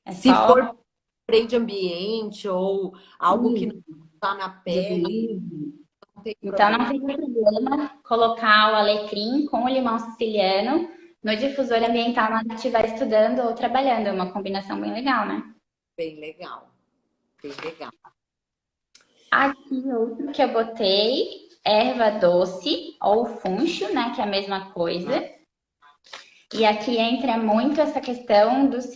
é Se for só spray de ambiente ou algo que não isso, está na pele, deslize. não tem Então não problema. tem problema colocar o alecrim com o limão siciliano no difusor ambiental na hora que estiver estudando ou trabalhando. É uma combinação bem legal, né? Bem legal, bem legal. Aqui, outro que eu botei, erva doce ou funcho, né? Que é a mesma coisa. E aqui entra muito essa questão dos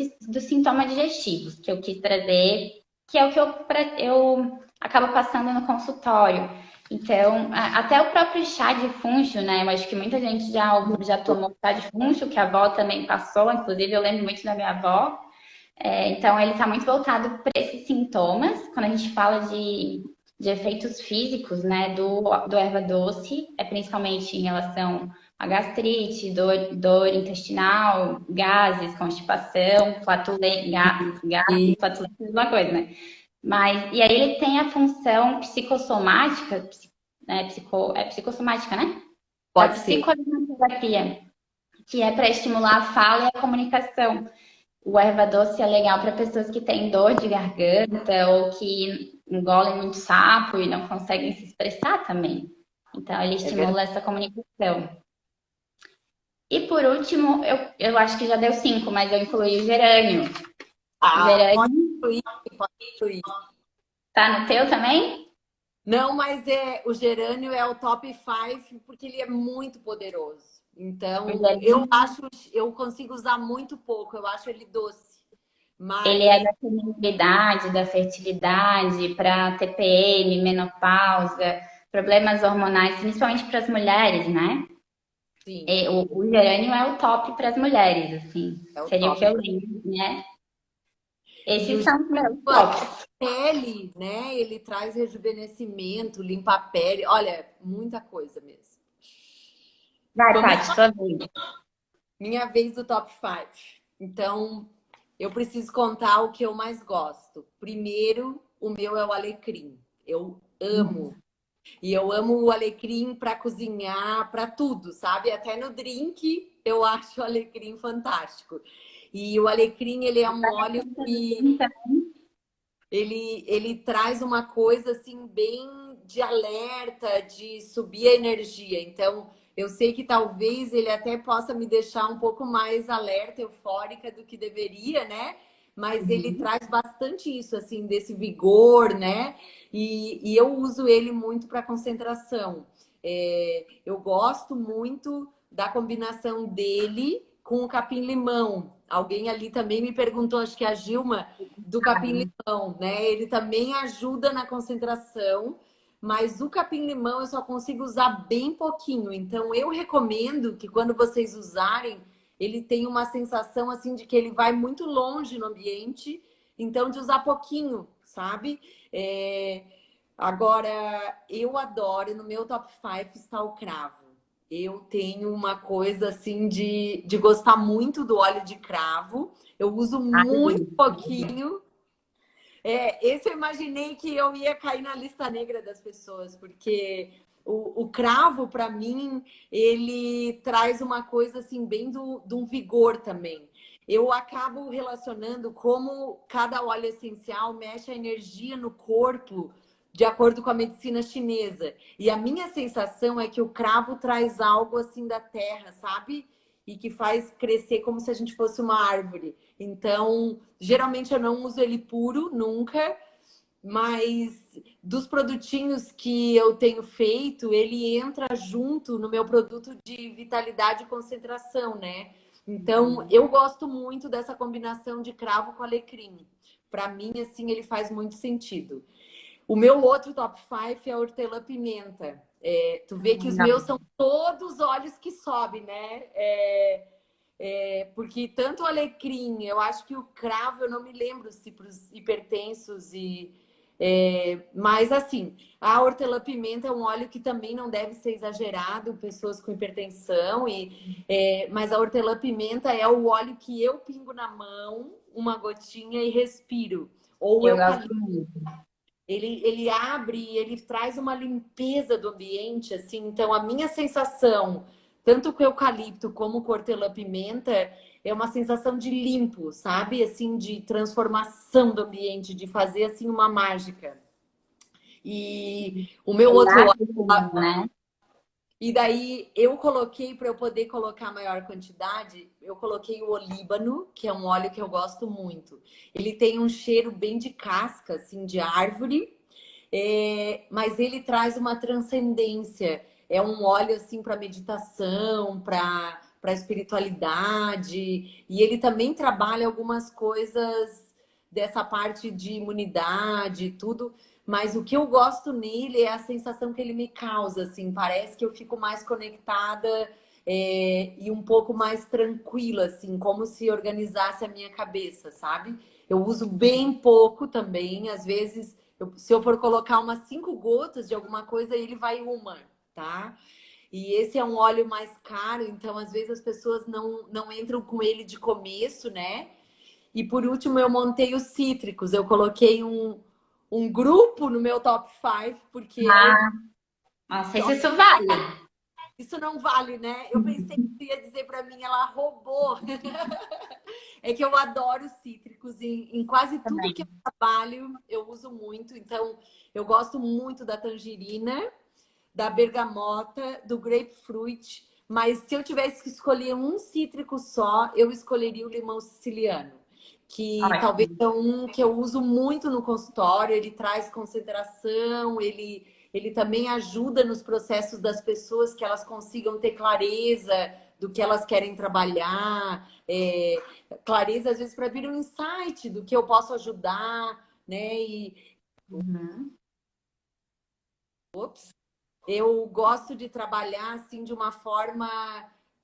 sintomas digestivos, que eu quis trazer, que é o que eu acabo passando no consultório. Então, até o próprio chá de funcho, né? Eu acho que muita gente já tomou chá de funcho, que a avó também passou, inclusive eu lembro muito da minha avó. Então, ele está muito voltado para esses sintomas. Quando a gente fala de efeitos físicos, né, do erva doce, é principalmente em relação a gastrite, dor intestinal, gases, constipação, flatulência, gases, E flatulência, é a mesma coisa, né? Mas, e aí ele tem a função psicossomática, né, psicossomática, né? Da pode ser. psicoterapia, que é para estimular a fala e a comunicação. O erva doce é legal para pessoas que têm dor de garganta ou que engolem muito sapo e não conseguem se expressar também. Então, ele É verdade. estimula essa comunicação. E por último, eu acho que já deu cinco, mas eu incluí o gerânio. O Ah, pode gerânio incluir, pode incluir. tá no teu também? Não, mas o gerânio é o top 5 porque ele é muito poderoso. O Então, eu gerânio, acho, eu consigo usar muito pouco, eu acho ele doce. ele é Mas, da feminilidade, da fertilidade, para TPM, menopausa, problemas hormonais, principalmente para as mulheres, né? sim, O gerânio é o top para as mulheres, assim. é o Seria o que top. eu lembro, né? E o Esses gerânio são os meus até tops. pele, né? Ele traz rejuvenescimento, limpa a pele. Olha, muita coisa mesmo. Vai, Vamos Paty, sua vez. minha vez do top 5. Então, eu preciso contar o que eu mais gosto. Primeiro, o meu é o alecrim. Eu amo. E eu amo o alecrim para cozinhar, para tudo, sabe? Até no drink eu acho o alecrim fantástico. E o alecrim, ele é um óleo que ele traz uma coisa assim bem de alerta, de subir a energia. Então, eu sei que talvez ele até possa me deixar um pouco mais alerta, eufórica do que deveria, né? Mas ele Uhum. traz bastante isso, assim, desse vigor, né? E eu uso ele muito para concentração. Eu gosto muito da combinação dele com o capim-limão. Alguém ali também me perguntou, acho que a Gilma, do capim-limão, né? Ele também ajuda na concentração, mas o capim-limão eu só consigo usar bem pouquinho. Então eu recomendo que quando vocês usarem, ele tenha uma sensação assim de que ele vai muito longe no ambiente, então de usar pouquinho, sabe? É... Agora, eu adoro, no meu top 5 está o cravo. Eu tenho uma coisa assim de gostar muito do óleo de cravo. Eu uso Ai, muito pouquinho. Esse eu imaginei que eu ia cair na lista negra das pessoas, porque o cravo, para mim, ele traz uma coisa assim, bem de um vigor também. Eu acabo relacionando como cada óleo essencial mexe a energia no corpo de acordo com a medicina chinesa. E a minha sensação é que o cravo traz algo assim da terra, sabe? E que faz crescer como se a gente fosse uma árvore. Então, geralmente eu não uso ele puro, nunca, mas dos produtinhos que eu tenho feito, ele entra junto no meu produto de vitalidade e concentração, né? Então, eu gosto muito dessa combinação de cravo com alecrim. Para mim, assim, ele faz muito sentido. O meu outro top 5 é a hortelã-pimenta. Tu vê que os meus são todos olhos que sobem, né? Porque tanto o alecrim, eu acho que o cravo, eu não me lembro se para os hipertensos mas assim, a hortelã-pimenta é um óleo que também não deve ser exagerado, pessoas com hipertensão, mas a hortelã-pimenta é o óleo que eu pingo na mão, uma gotinha e respiro. Ou Eu gosto eucalipto. muito. Ele abre, ele traz uma limpeza do ambiente, assim. Então, a minha sensação, tanto com eucalipto como com hortelã-pimenta, é uma sensação de limpo, sabe? Assim, de transformação do ambiente, de fazer, assim, uma mágica. E o meu outro óleo... Né? E daí, eu coloquei, para eu poder colocar maior quantidade, eu coloquei o olíbano, que é um óleo que eu gosto muito. Ele tem um cheiro bem de casca, assim, de árvore, mas ele traz uma transcendência. É um óleo assim para meditação, para espiritualidade, e ele também trabalha algumas coisas dessa parte de imunidade, e tudo. Mas o que eu gosto nele é a sensação que ele me causa, assim, parece que eu fico mais conectada e um pouco mais tranquila, assim, como se organizasse a minha cabeça, sabe? Eu uso bem pouco também, às vezes se eu for colocar umas 5 gotas de alguma coisa, ele vai uma, tá? E esse é um óleo mais caro, então às vezes as pessoas não entram com ele de começo, né? E por último, eu montei os cítricos. Eu coloquei um grupo no meu top 5, porque Ah, não sei se isso vale. isso não vale, né? Eu pensei que você ia dizer para mim, ela roubou. É que eu adoro cítricos em quase tudo que eu Também. trabalho, eu uso muito. Então, eu gosto muito da tangerina, da bergamota, do grapefruit. Mas se eu tivesse que escolher um cítrico só, eu escolheria o limão siciliano, que talvez Ótimo. é um que eu uso muito no consultório. Ele traz concentração, ele também ajuda nos processos das pessoas que elas consigam ter clareza do que elas querem trabalhar, clareza às vezes para vir um insight do que eu posso ajudar, né? Uhum. Eu gosto de trabalhar assim de uma forma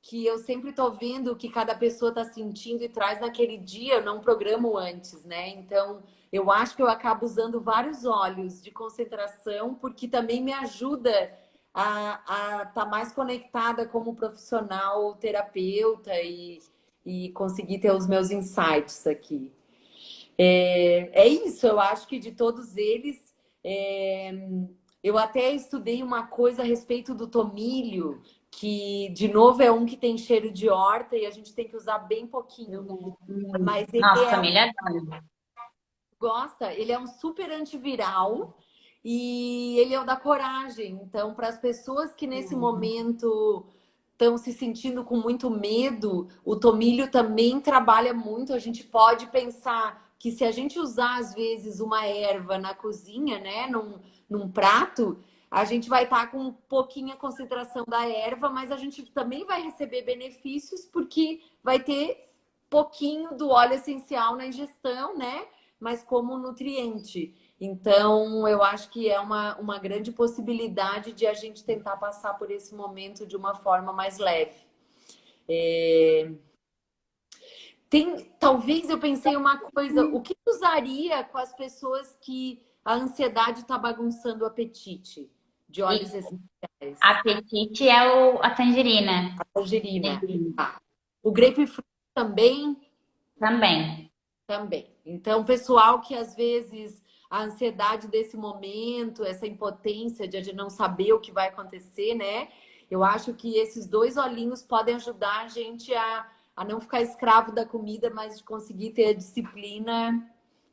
que eu sempre estou vendo o que cada pessoa está sentindo e traz naquele dia, eu não programo antes, né? Então, eu acho que eu acabo usando vários óleos de concentração, porque também me ajuda a estar mais conectada como profissional terapeuta e conseguir ter os meus insights aqui. É isso, eu acho que de todos eles, é, eu até estudei uma coisa a respeito do tomilho, que de novo é um que tem cheiro de horta e a gente tem que usar bem pouquinho. Mas ele Nossa, é família. gosta, ele é um super antiviral e ele é o da coragem. Então, para as pessoas que nesse momento estão se sentindo com muito medo, o tomilho também trabalha muito. A gente pode pensar que se a gente usar, às vezes, uma erva na cozinha, né, num prato, a gente vai estar com pouquinha concentração da erva, mas a gente também vai receber benefícios porque vai ter pouquinho do óleo essencial na ingestão, né? Mas como nutriente. Então, eu acho que é uma grande possibilidade de a gente tentar passar por esse momento de uma forma mais leve. Talvez eu pensei uma coisa, o que tu usaria com as pessoas que a ansiedade está bagunçando o apetite de óleos E essenciais? apetite é a tangerina. A tangerina. Tangerina. Tá. O grapefruit também. Também. Também. Então, pessoal que às vezes a ansiedade desse momento, essa impotência de não saber o que vai acontecer, né? Eu acho que esses dois olhinhos podem ajudar a gente a não ficar escravo da comida, mas de conseguir ter a disciplina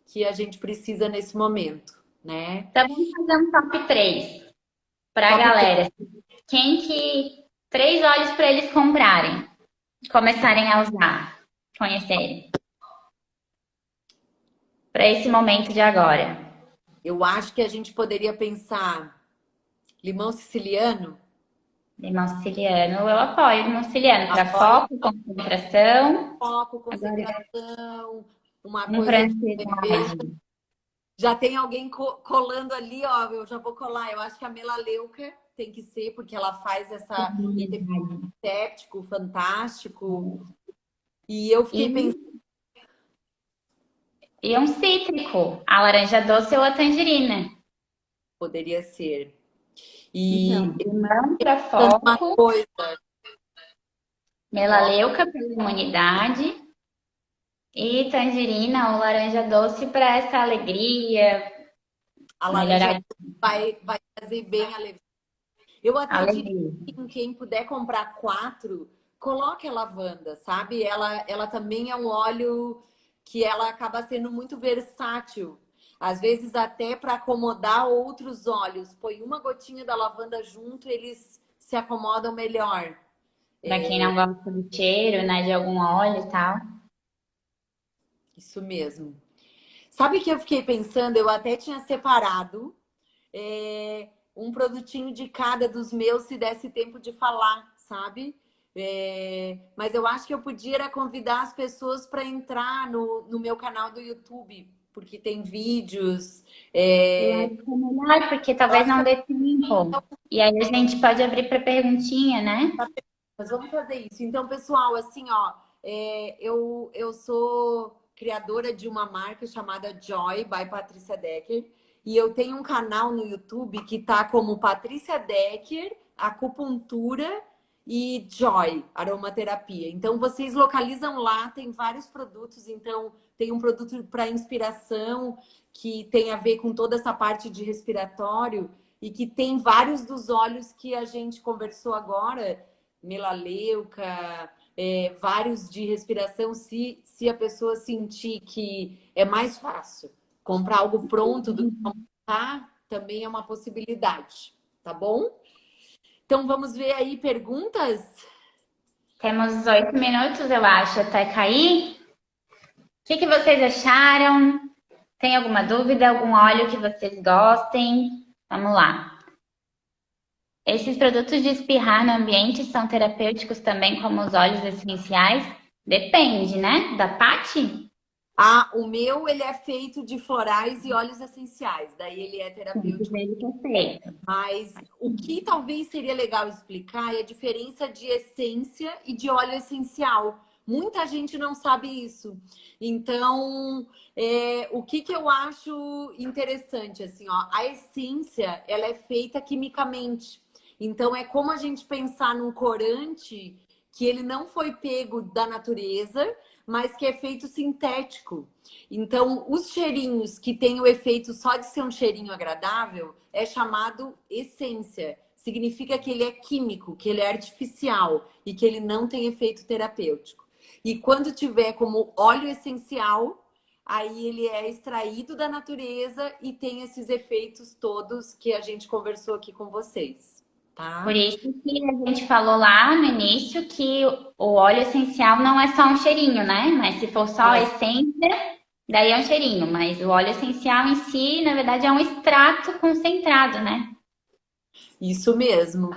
que a gente precisa nesse momento, né? Então vamos fazer um top 3 para a Top 3. galera. Quem que. 3 óleos para eles comprarem, começarem a usar, conhecerem. Para esse momento de agora. Eu acho que a gente poderia pensar limão siciliano, Limão siciliano, eu apoio limão siciliano para Apoio foco, concentração. foco, Agora, concentração, uma um para coisa de leveza. ansiedade. Já tem alguém colando ali, ó. Eu já vou colar. Eu acho que a melaleuca tem que ser, porque ela faz esse efeito séptico fantástico. E eu fiquei pensando, E, e um cítrico, a laranja doce ou a tangerina. poderia ser. E Então, limão para pensando uma foco, coisa, foco, melaleuca para imunidade e tangerina ou laranja doce para essa alegria, a laranja melhorar vai fazer bem a leveza. Eu a até diria alegria. que quem puder comprar 4, coloque a lavanda, sabe? Ela também é um óleo que ela acaba sendo muito versátil. Às vezes até para acomodar outros óleos. Põe uma gotinha da lavanda junto, eles se acomodam melhor. Para quem não gosta do cheiro, né, de algum óleo e tal. Isso mesmo. Sabe que eu fiquei pensando? Eu até tinha separado um produtinho de cada dos meus, se desse tempo de falar, sabe? Mas eu acho que eu podia era convidar as pessoas para entrar no meu canal do YouTube, porque tem vídeos. Eu É, acho que é melhor, porque eu talvez acho que não dê tempo. E aí a gente pode abrir para perguntinha, né? Mas vamos fazer isso. Então, pessoal, assim, ó, eu sou criadora de uma marca chamada Joy by Patrícia Decker. E eu tenho um canal no YouTube que tá como Patrícia Decker, Acupuntura e Joy, Aromaterapia. Então, vocês localizam lá, tem vários produtos. Então, tem um produto para inspiração que tem a ver com toda essa parte de respiratório e que tem vários dos óleos que a gente conversou agora melaleuca, vários de respiração, se a pessoa sentir que é mais fácil comprar algo pronto do que montar, também é uma possibilidade, tá bom? Então vamos ver aí perguntas? Temos 8 minutos, eu acho, até cair. O que que vocês acharam? Tem alguma dúvida? Algum óleo que vocês gostem? Vamos lá. Esses produtos de espirrar no ambiente são terapêuticos também, como os óleos essenciais? Depende, né? Da Paty? Ah, o meu ele é feito de florais e óleos essenciais, daí ele é Sim, terapêutico. ele que é feito. Mas o que talvez seria legal explicar é a diferença de essência e de óleo essencial. Muita gente não sabe isso. Então, o que eu acho interessante, assim, ó, a essência, ela é feita quimicamente. Então, é como a gente pensar num corante que ele não foi pego da natureza, mas que é feito sintético. Então, os cheirinhos que têm o efeito só de ser um cheirinho agradável é chamado essência. Significa que ele é químico, que ele é artificial e que ele não tem efeito terapêutico. E quando tiver como óleo essencial, aí ele é extraído da natureza e tem esses efeitos todos que a gente conversou aqui com vocês, Por tá? isso que a gente falou lá no início que o óleo essencial não é só um cheirinho, né? Mas se for só Não a é essência, daí é um cheirinho. Mas o óleo essencial em si, na verdade, é um extrato concentrado, né? isso mesmo.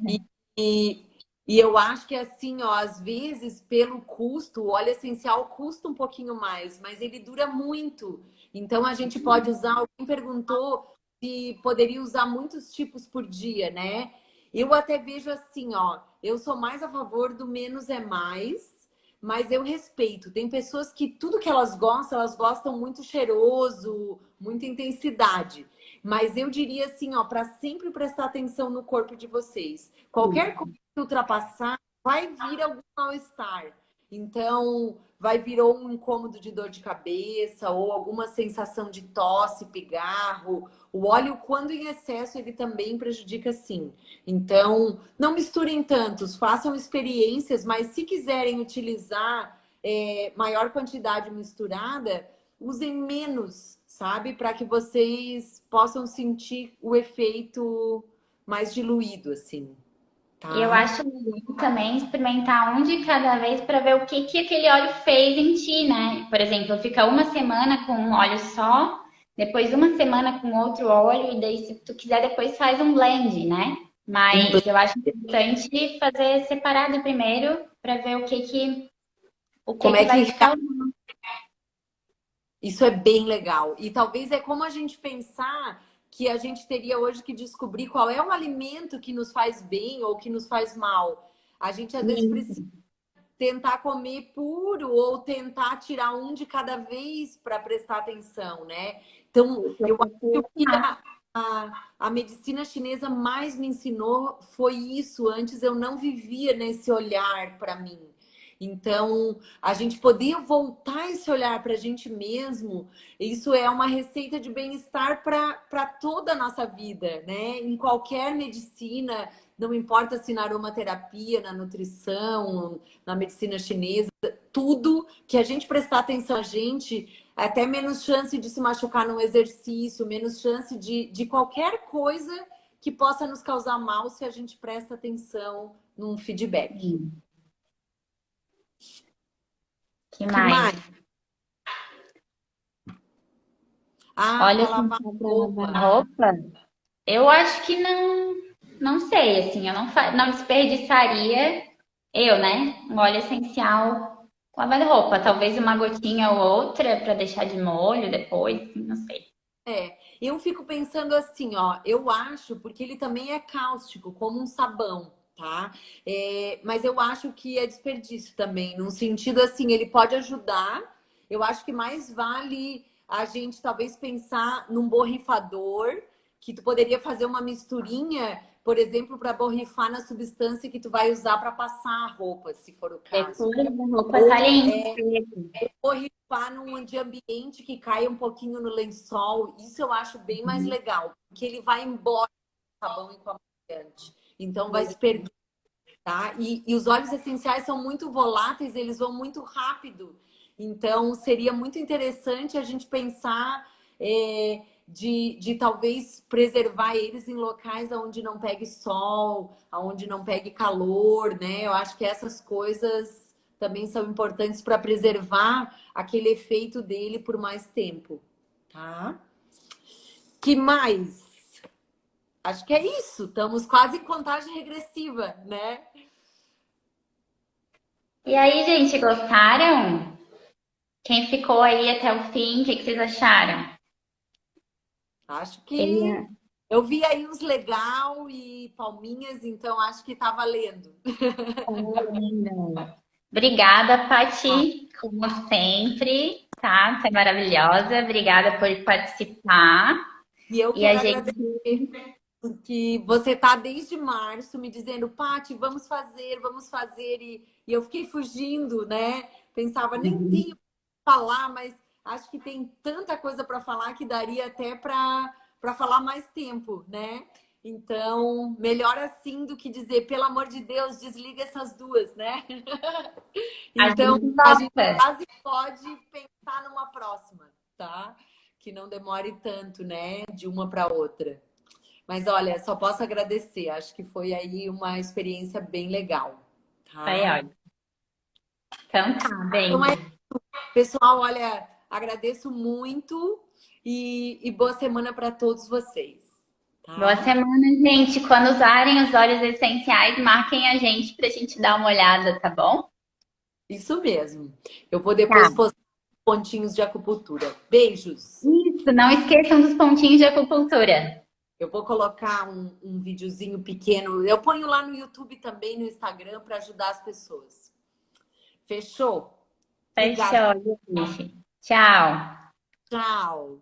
E, e, e eu acho que assim, ó, às vezes, pelo custo, o óleo essencial custa um pouquinho mais, mas ele dura muito. Então a gente pode usar. Alguém perguntou se poderia usar muitos tipos por dia, né? Eu até vejo assim, ó, eu sou mais a favor do menos é mais, mas eu respeito. Tem pessoas que tudo que elas gostam muito cheiroso, muita intensidade. Mas eu diria assim, ó, para sempre prestar atenção no corpo de vocês. Qualquer coisa que ultrapassar, vai vir algum mal-estar. Então, vai vir ou um incômodo de dor de cabeça, ou alguma sensação de tosse, pigarro. O óleo, quando em excesso, ele também prejudica sim. Então, não misturem tantos, façam experiências, mas se quiserem utilizar maior quantidade misturada, usem menos, sabe? Para que vocês possam sentir o efeito mais diluído, assim, E eu tá? acho legal também experimentar um de cada vez para ver o que que aquele óleo fez em ti, né? Por exemplo, fica uma semana com um óleo só, depois uma semana com outro óleo, e daí, se tu quiser, depois faz um blend, né? Mas eu acho importante fazer separado primeiro para ver o que Como que é vai que te causar. isso é bem legal. E talvez é como a gente pensar que a gente teria hoje que descobrir qual é o alimento que nos faz bem ou que nos faz mal. A gente às vezes precisa tentar comer puro ou tentar tirar um de cada vez para prestar atenção, né? Então, eu acho que o que a medicina chinesa mais me ensinou foi isso. Antes eu não vivia nesse olhar para mim. Então, a gente poder voltar esse olhar para a gente mesmo, isso é uma receita de bem-estar para toda a nossa vida, né? Em qualquer medicina, não importa se na aromaterapia, na nutrição, na medicina chinesa, tudo que a gente prestar atenção a gente, até menos chance de se machucar num exercício, menos chance de qualquer coisa que possa nos causar mal se a gente presta atenção num feedback. Que Que mais? mais? Ah, Olha, para assim, lavar para lavar roupa. roupa, eu acho que não sei, assim, eu não desperdiçaria, eu, né? Um óleo essencial lavando roupa. Talvez uma gotinha ou outra para deixar de molho depois, assim, não sei. Eu fico pensando assim, ó, eu acho, porque ele também é cáustico, como um sabão, tá? Mas eu acho que é desperdício também, num sentido assim, ele pode ajudar. Eu acho que mais vale a gente talvez pensar num borrifador, que tu poderia fazer uma misturinha, por exemplo, para borrifar na substância que tu vai usar para passar a roupa, se for o caso. Depois da roupa tá Ou limpa. borrifar num ambiente que caia um pouquinho no lençol. Isso eu acho bem mais legal, porque ele vai embora com o sabão e com a amaciante. Então vai se perder, tá? E os óleos essenciais são muito voláteis, eles vão muito rápido. Então seria muito interessante a gente pensar de talvez preservar eles em locais onde não pegue sol, onde não pegue calor, né? Eu acho que essas coisas também são importantes para preservar aquele efeito dele por mais tempo, tá? Que mais? Acho que é isso. Estamos quase em contagem regressiva, né? E aí, gente, gostaram? Quem ficou aí até o fim, o que que vocês acharam? Acho Ele que eu vi aí uns legal e palminhas, então acho que tá valendo. é lindo. Obrigada, Ah, Pati, como sempre, tá? Você é maravilhosa. Obrigada por participar. e eu E quero a gente agradecer porque você tá desde março me dizendo, Pati, vamos fazer, e eu fiquei fugindo, né? Pensava, nem tenho o que falar, mas acho que tem tanta coisa para falar que daria até para falar mais tempo, né? Então, melhor assim do que dizer, pelo amor de Deus, desliga essas duas, né? a Então, gente a gente volta. quase pode pensar numa próxima, tá? Que não demore tanto, né? De uma para outra. Mas olha, só posso agradecer. Acho que foi aí uma experiência bem legal, Foi tá? ótimo. Então tá, Então é, bem. pessoal, olha, agradeço muito e boa semana para todos vocês, Boa tá? semana, gente. Quando usarem os óleos essenciais, marquem a gente pra gente dar uma olhada, tá bom? Isso mesmo. Eu vou depois Tá. postar pontinhos de acupuntura. Beijos. Isso, não esqueçam dos pontinhos de acupuntura. Eu vou colocar um videozinho pequeno. Eu ponho lá no YouTube também, no Instagram, para ajudar as pessoas. Fechou? Obrigada. Fechou, gente. Tchau. Tchau.